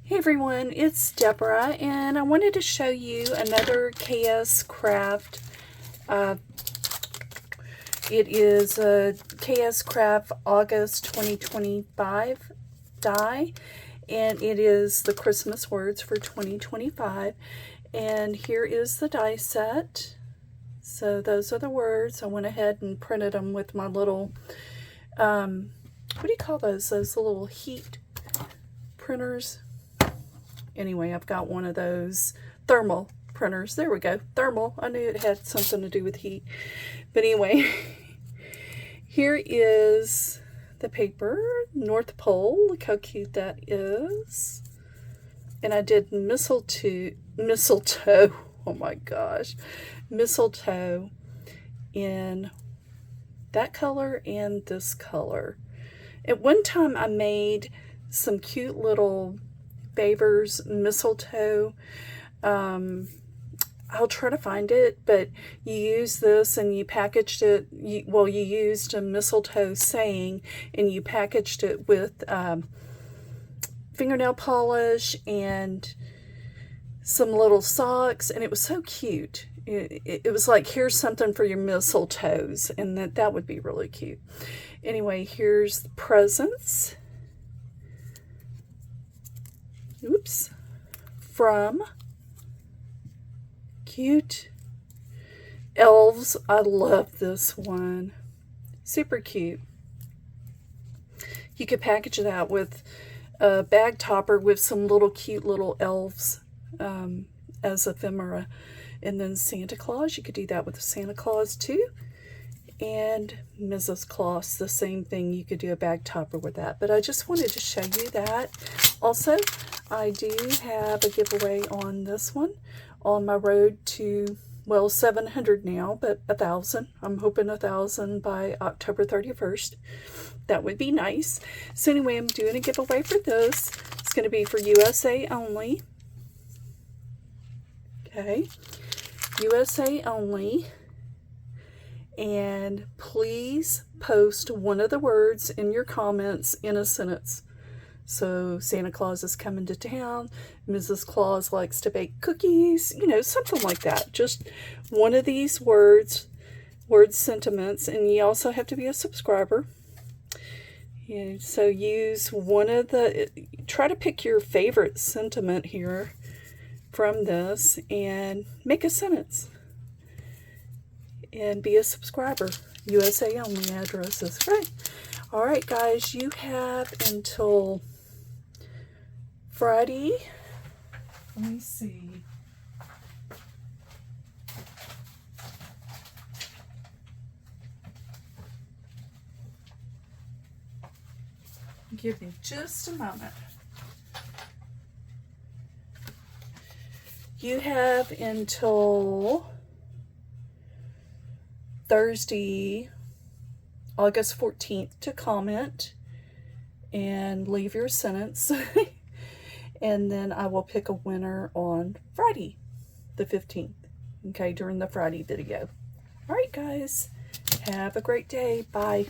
Hey everyone, it's Deborah, and I wanted to show you another kscraft. It is a kscraft August 2025 die, and it is the Christmas words for 2025. And here is the die set. So those are the words. I went ahead and printed them with my little, what do you call those? Those little heat printers. Anyway, I've got one of those thermal printers. There we go. Thermal. I knew it had something to do with heat. But anyway, here is the paper. North Pole. Look how cute that is. And I did mistletoe. Oh my gosh. Mistletoe in that color and this color. At one time I made some cute little Baber's mistletoe. I'll try to find it, but you use this and you packaged it. You used a mistletoe saying and you packaged it with fingernail polish and some little socks, and it was so cute. It was like, here's something for your mistletoes, and that would be really cute. Anyway, here's the presents. Oops. From cute elves. I love this one. Super cute. You could package that with a bag topper with some little cute little elves as ephemera. And then Santa Claus, you could do that with a Santa Claus too. And Mrs. Claus, the same thing. You could do a bag topper with that. But I just wanted to show you that. Also, I do have a giveaway on this one, on my road to, well, 700 now, but 1,000. I'm hoping 1,000 by October 31st. That would be nice. So anyway, I'm doing a giveaway for this. It's going to be for USA only. Okay, USA only. And please post one of the words in your comments in a sentence. So Santa Claus is coming to town. Mrs. Claus likes to bake cookies. You know, something like that. Just one of these words, sentiments. And you also have to be a subscriber. And so use one of the, try to pick your favorite sentiment here from this and make a sentence. And be a subscriber. USA only addresses. Right. All right, guys. You have until Friday. Let me see. Give me just a moment. You have until Thursday, August 14th to comment and leave your sentence. And then I will pick a winner on Friday, the 15th. Okay, during the Friday video. All right, guys. Have a great day. Bye.